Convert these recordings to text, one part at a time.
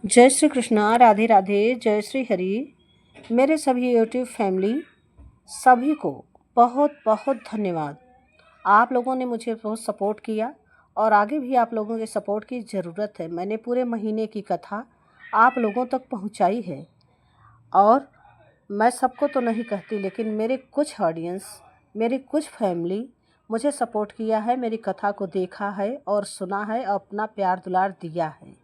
जय श्री कृष्णा, राधे राधे, जय श्री हरि। मेरे सभी यूट्यूब फैमिली सभी को बहुत बहुत धन्यवाद। आप लोगों ने मुझे बहुत सपोर्ट किया और आगे भी आप लोगों के सपोर्ट की ज़रूरत है। मैंने पूरे महीने की कथा आप लोगों तक पहुंचाई है और मैं सबको तो नहीं कहती, लेकिन मेरे कुछ ऑडियंस, मेरी कुछ फैमिली मुझे सपोर्ट किया है, मेरी कथा को देखा है और सुना है, अपना प्यार दुलार दिया है,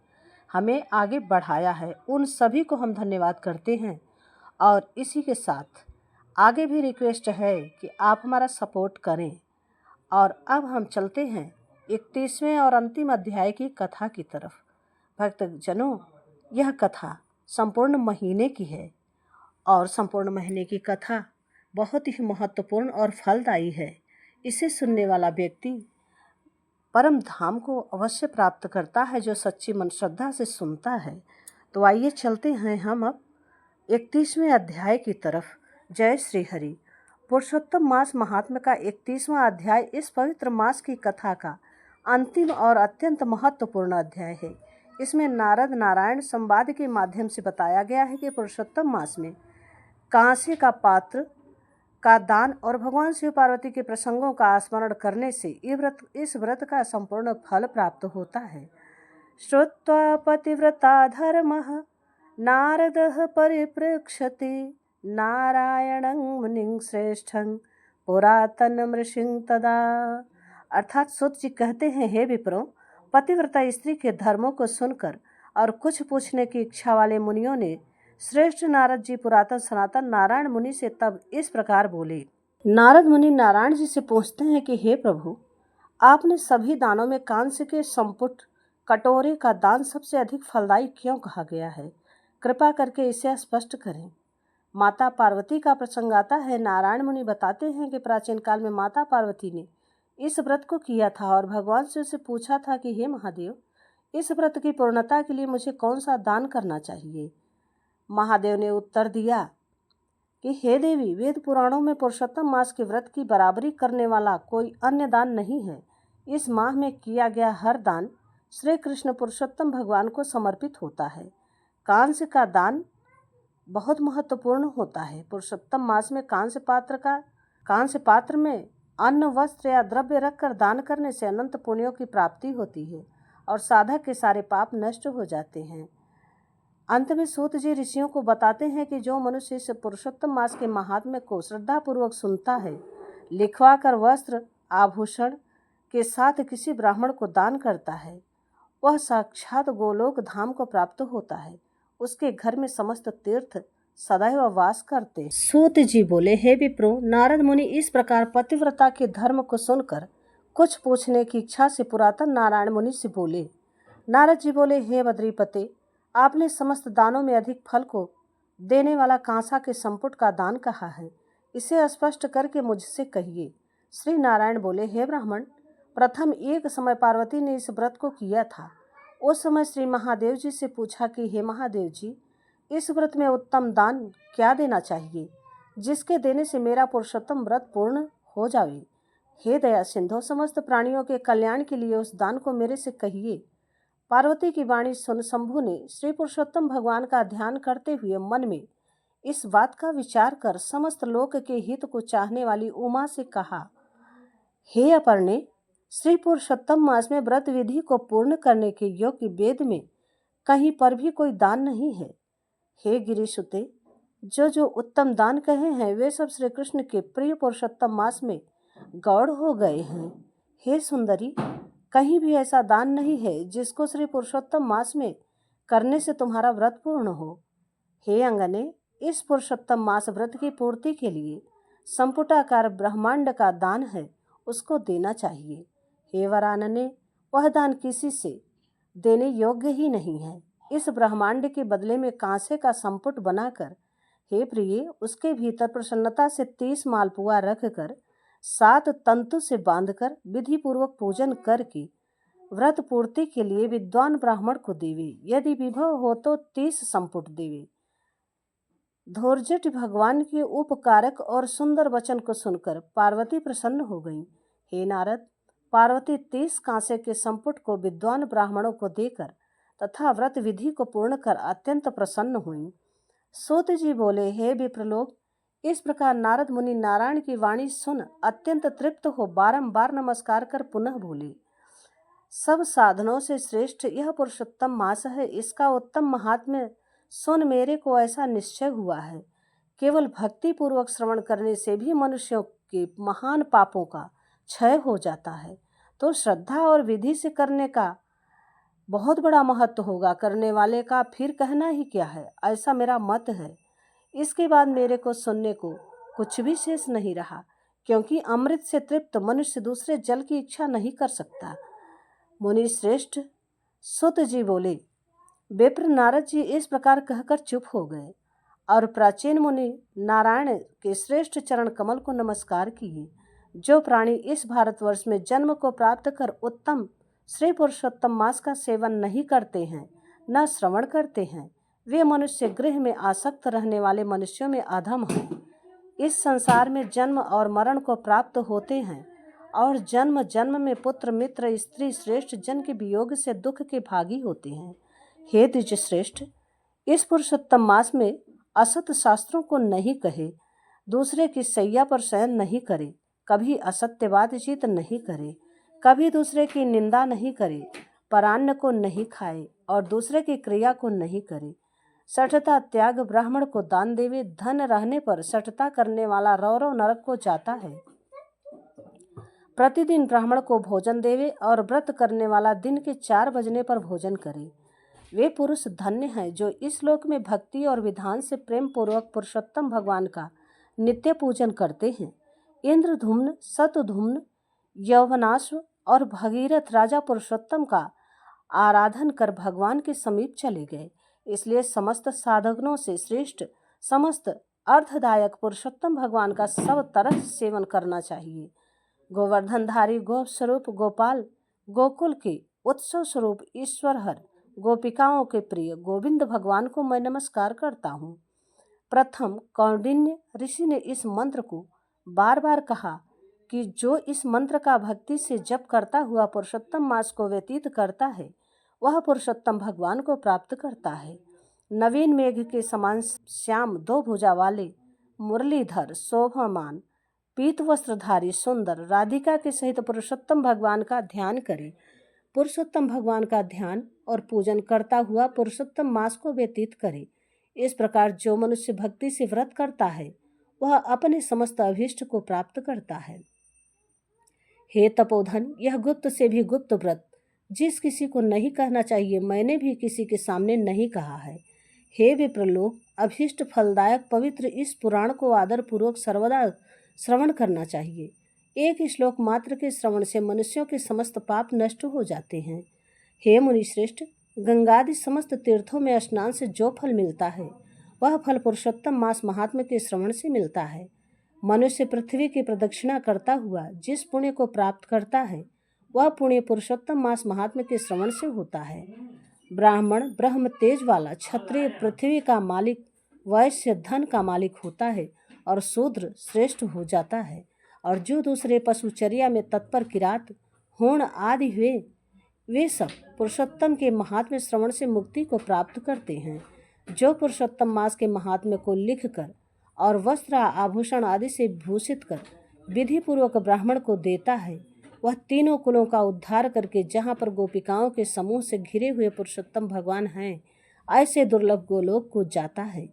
हमें आगे बढ़ाया है। उन सभी को हम धन्यवाद करते हैं और इसी के साथ आगे भी रिक्वेस्ट है कि आप हमारा सपोर्ट करें। और अब हम चलते हैं 31वें और अंतिम अध्याय की कथा की तरफ। भक्तजनों, यह कथा संपूर्ण महीने की है और संपूर्ण महीने की कथा बहुत ही महत्वपूर्ण और फलदायी है। इसे सुनने वाला व्यक्ति परम धाम को अवश्य प्राप्त करता है, जो सच्ची मन श्रद्धा से सुनता है। तो आइए चलते हैं हम अब 31वें अध्याय की तरफ। जय श्री हरि। पुरुषोत्तम मास महात्म्य का 31वां अध्याय इस पवित्र मास की कथा का अंतिम और अत्यंत महत्वपूर्ण अध्याय है। इसमें नारद नारायण संवाद के माध्यम से बताया गया है कि पुरुषोत्तम मास में कांसे का पात्र का दान और भगवान शिव पार्वती के प्रसंगों का स्मरण करने से इस व्रत का संपूर्ण फल प्राप्त होता है। श्रुत्वा पतिव्रता धर्मः नारदः परिपृक्षते नारायणं मुनिं श्रेष्ठं पुरातनम ऋषिं तदा। अर्थात सूत जी कहते हैं, हे विप्रो, पतिव्रता स्त्री के धर्मों को सुनकर और कुछ पूछने की इच्छा वाले मुनियों ने श्रेष्ठ नारद जी पुरातन सनातन नारायण मुनि से तब इस प्रकार बोले। नारद मुनि नारायण जी से पूछते हैं कि हे प्रभु, आपने सभी दानों में कांस्य के संपुट कटोरे का दान सबसे अधिक फलदायी क्यों कहा गया है? कृपा करके इसे स्पष्ट करें। माता पार्वती का प्रसंग आता है। नारायण मुनि बताते हैं कि प्राचीन काल में माता पार्वती ने इस व्रत को किया था और भगवान शिव से पूछा था कि हे महादेव, इस व्रत की पूर्णता के लिए मुझे कौन सा दान करना चाहिए। महादेव ने उत्तर दिया कि हे देवी, वेद पुराणों में पुरुषोत्तम मास के व्रत की बराबरी करने वाला कोई अन्य दान नहीं है। इस माह में किया गया हर दान श्री कृष्ण पुरुषोत्तम भगवान को समर्पित होता है। कांस्य का दान बहुत महत्वपूर्ण होता है। पुरुषोत्तम मास में कांस्य पात्र में अन्न, वस्त्र या द्रव्य रखकर दान करने से अनंत पुण्यों की प्राप्ति होती है और साधक के सारे पाप नष्ट हो जाते हैं। अंत में सूत जी ऋषियों को बताते हैं कि जो मनुष्य इस पुरुषोत्तम मास के महात्म्य को श्रद्धापूर्वक सुनता है, लिखवा कर वस्त्र आभूषण के साथ किसी ब्राह्मण को दान करता है, वह साक्षात गोलोक धाम को प्राप्त होता है। उसके घर में समस्त तीर्थ सदैव वास करते। सूत जी बोले, हे विप्रो, नारद मुनि इस प्रकार पतिव्रता के धर्म को सुनकर कुछ पूछने की इच्छा से पुरातन नारायण मुनि से बोले। नारद जी बोले, हे बद्रीपते, आपने समस्त दानों में अधिक फल को देने वाला कांसा के संपुट का दान कहा है, इसे स्पष्ट करके मुझसे कहिए। श्री नारायण बोले, हे ब्राह्मण, प्रथम एक समय पार्वती ने इस व्रत को किया था। उस समय श्री महादेव जी से पूछा कि हे महादेव जी, इस व्रत में उत्तम दान क्या देना चाहिए, जिसके देने से मेरा पुरुषोत्तम व्रत पूर्ण हो जावे। हे दया सिंधु, समस्त प्राणियों के कल्याण के लिए उस दान को मेरे से कहिए। पार्वती की वाणी सुन शंभु ने श्री पुरुषोत्तम भगवान का ध्यान करते हुए मन में इस बात का विचार कर समस्त लोक के हित को चाहने वाली उमा से कहा, हे अपर्णे, श्री पुरुषोत्तम मास में व्रत विधि को पूर्ण करने के योग्य वेद में कहीं पर भी कोई दान नहीं है। हे गिरिसुते, जो उत्तम दान कहे हैं वे सब श्री कृष्ण के प्रिय पुरुषोत्तम मास में गौड़ हो गए हैं। हे सुंदरी, कहीं भी ऐसा दान नहीं है जिसको श्री पुरुषोत्तम मास में करने से तुम्हारा व्रत पूर्ण हो। हे अंगने, इस पुरुषोत्तम मास व्रत की पूर्ति के लिए संपुटाकार ब्रह्मांड का दान है, उसको देना चाहिए। हे वरानने, वह दान किसी से देने योग्य ही नहीं है। इस ब्रह्मांड के बदले में कांसे का संपुट बनाकर, हे प्रिय, उसके भीतर प्रसन्नता से 30 मालपुआ रखकर 7 तंतु से बांधकर विधि पूर्वक पूजन करके व्रत पूर्ति के लिए विद्वान ब्राह्मण को देवे। यदि विभव हो तो 30 संपुट देवे। धोरजट भगवान के उपकारक और सुंदर वचन को सुनकर पार्वती प्रसन्न हो गई। हे नारद, पार्वती 30 कांसे के संपुट को विद्वान ब्राह्मणों को देकर तथा व्रत विधि को पूर्ण कर अत्यंत प्रसन्न हुई। सूत जी बोले, हे विप्रलोक, इस प्रकार नारद मुनि नारायण की वाणी सुन अत्यंत तृप्त हो बारंबार नमस्कार कर पुनः बोले, सब साधनों से श्रेष्ठ यह पुरुषोत्तम मास है। इसका उत्तम महात्म्य सुन मेरे को ऐसा निश्चय हुआ है, केवल भक्ति पूर्वक श्रवण करने से भी मनुष्यों के महान पापों का क्षय हो जाता है। तो श्रद्धा और विधि से करने का बहुत बड़ा महत्व होगा, करने वाले का फिर कहना ही क्या है, ऐसा मेरा मत है। इसके बाद मेरे को सुनने को कुछ भी शेष नहीं रहा, क्योंकि अमृत से तृप्त मनुष्य दूसरे जल की इच्छा नहीं कर सकता। मुनि श्रेष्ठ सुत जी बोले, विप्र नारद जी इस प्रकार कहकर चुप हो गए और प्राचीन मुनि नारायण के श्रेष्ठ चरण कमल को नमस्कार किए। जो प्राणी इस भारतवर्ष में जन्म को प्राप्त कर उत्तम श्री पुरुषोत्तम मास का सेवन नहीं करते हैं, न श्रवण करते हैं, वे मनुष्य गृह में आसक्त रहने वाले मनुष्यों में अधम हैं। इस संसार में जन्म और मरण को प्राप्त होते हैं और जन्म जन्म में पुत्र मित्र स्त्री श्रेष्ठ जन के वियोग से दुख के भागी होते हैं। हे द्विज श्रेष्ठ, इस पुरुषोत्तम मास में असत शास्त्रों को नहीं कहे, दूसरे की सैया पर शयन नहीं करे, कभी असत्यवाद चित नहीं करे, कभी दूसरे की निंदा नहीं करे, परान्न को नहीं खाए और दूसरे की क्रिया को नहीं करे, सठता त्याग, ब्राह्मण को दान देवे, धन रहने पर सठता करने वाला रौरव नरक को जाता है, प्रतिदिन ब्राह्मण को भोजन देवे और व्रत करने वाला दिन के 4 बजने पर भोजन करे। वे पुरुष धन्य हैं जो इस लोक में भक्ति और विधान से प्रेम पूर्वक पुरुषोत्तम भगवान का नित्य पूजन करते हैं। इंद्रधुम्न, शतधुम्न, यौवनाश्व और भगीरथ राजा पुरुषोत्तम का आराधन कर भगवान के समीप चले गए। इसलिए समस्त साधनों से श्रेष्ठ समस्त अर्थदायक पुरुषोत्तम भगवान का सब तरह सेवन करना चाहिए। गोवर्धनधारी गो स्वरूप गोपाल, गोकुल के उत्सव स्वरूप ईश्वर हर, गोपिकाओं के प्रिय गोविंद भगवान को मैं नमस्कार करता हूँ। प्रथम कौंडिन्य ऋषि ने इस मंत्र को बार बार कहा कि जो इस मंत्र का भक्ति से जप करता हुआ पुरुषोत्तम मास को व्यतीत करता है, वह पुरुषोत्तम भगवान को प्राप्त करता है। नवीन मेघ के समान श्याम 2 भुजा वाले मुरलीधर शोभमान पीत वस्त्रधारी सुंदर राधिका के सहित पुरुषोत्तम भगवान का ध्यान करें। पुरुषोत्तम भगवान का ध्यान और पूजन करता हुआ पुरुषोत्तम मास को व्यतीत करे। इस प्रकार जो मनुष्य भक्ति से व्रत करता है, वह अपने समस्त अभीष्ट को प्राप्त करता है। हे तपोधन, यह गुप्त से भी गुप्त व्रत जिस किसी को नहीं कहना चाहिए, मैंने भी किसी के सामने नहीं कहा है। हे विप्रलोक, अभीष्ट फलदायक पवित्र इस पुराण को आदर पूर्वक सर्वदा श्रवण करना चाहिए। एक श्लोक मात्र के श्रवण से मनुष्यों के समस्त पाप नष्ट हो जाते हैं। हे मुनि श्रेष्ठ, गंगादि समस्त तीर्थों में स्नान से जो फल मिलता है, वह फल पुरुषोत्तम मास महात्म्य के श्रवण से मिलता है। मनुष्य पृथ्वी की प्रदक्षिणा करता हुआ जिस पुण्य को प्राप्त करता है, वह पुण्य पुरुषोत्तम मास महात्म्य के श्रवण से होता है। ब्राह्मण ब्रह्म तेज वाला, क्षत्रिय पृथ्वी का मालिक, वैश्य धन का मालिक होता है और शूद्र श्रेष्ठ हो जाता है। और जो दूसरे पशुचर्या में तत्पर किरात, होण आदि हुए, वे सब पुरुषोत्तम के महात्म्य श्रवण से मुक्ति को प्राप्त करते हैं। जो पुरुषोत्तम मास के महात्म्य को लिख कर और वस्त्र आभूषण आदि से भूषित कर विधि पूर्वक ब्राह्मण को देता है, वह तीनों कुलों का उद्धार करके जहाँ पर गोपिकाओं के समूह से घिरे हुए पुरुषोत्तम भगवान हैं, ऐसे दुर्लभ गोलोक को जाता है।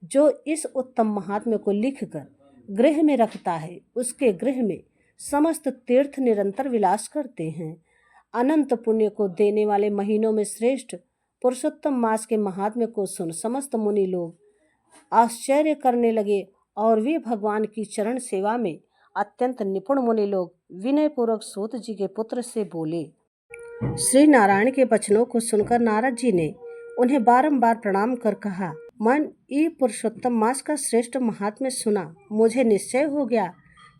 जो इस उत्तम महात्म्य को लिख कर गृह में रखता है, उसके गृह में समस्त तीर्थ निरंतर विलास करते हैं। अनंत पुण्य को देने वाले महीनों में श्रेष्ठ पुरुषोत्तम मास के महात्म्य को सुन समस्त मुनि लोग आश्चर्य करने लगे और वे भगवान की चरण सेवा में अत्यंत निपुण मुनि लोग विनय पूर्वक सूत जी के पुत्र से बोले। श्री नारायण के वचनों को सुनकर नारद जी ने उन्हें बारंबार प्रणाम कर कहा, मन ये पुरुषोत्तम मास का श्रेष्ठ महात्म्य सुना, मुझे निश्चय हो गया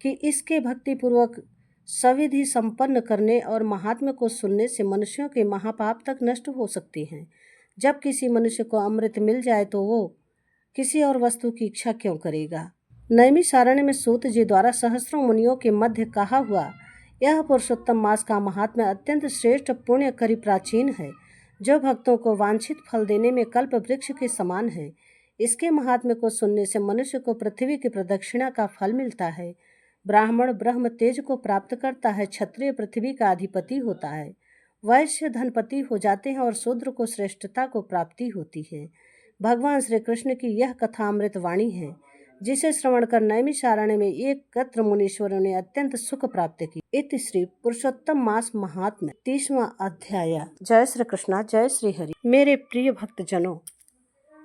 कि इसके भक्ति पूर्वक सविधि संपन्न करने और महात्म्य को सुनने से मनुष्यों के महापाप तक नष्ट हो सकते हैं। जब किसी मनुष्य को अमृत मिल जाए तो वो किसी और वस्तु की इच्छा क्यों करेगा। नैमिषारण्य में सूत जी द्वारा सहस्रों मुनियों के मध्य कहा हुआ यह पुरुषोत्तम मास का महात्म्य अत्यंत श्रेष्ठ पुण्यकरी प्राचीन है। जो भक्तों को वांछित फल देने में कल्प वृक्ष के समान है। इसके महात्म्य को सुनने से मनुष्य को पृथ्वी की प्रदक्षिणा का फल मिलता है। ब्राह्मण ब्रह्म तेज को प्राप्त करता है, क्षत्रिय पृथ्वी का अधिपति होता है, वैश्य धनपति हो जाते हैं और शूद्र को श्रेष्ठता को प्राप्ति होती है। भगवान श्री कृष्ण की यह कथा अमृत वाणी है, जिसे श्रवण कर नैमिषारण्य में एकत्र मुनीश्वरों ने अत्यंत सुख प्राप्त की। इति श्री पुरुषोत्तम मास महात्म्य 30वां अध्याय। जय श्री कृष्णा, जय श्री हरि। मेरे प्रिय भक्तजनों,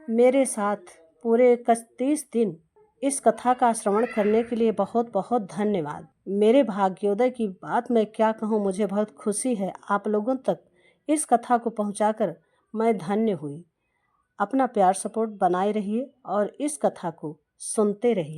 मेरे साथ पूरे 31 दिन इस कथा का श्रवण करने के लिए बहुत बहुत धन्यवाद। मेरे भाग्योदय की बात मैं क्या कहूँ, मुझे बहुत खुशी है। आप लोगों तक इस कथा को पहुंचाकर मैं धन्य हुई। अपना प्यार सपोर्ट बनाए रहिए और इस कथा को सुनते रहिए।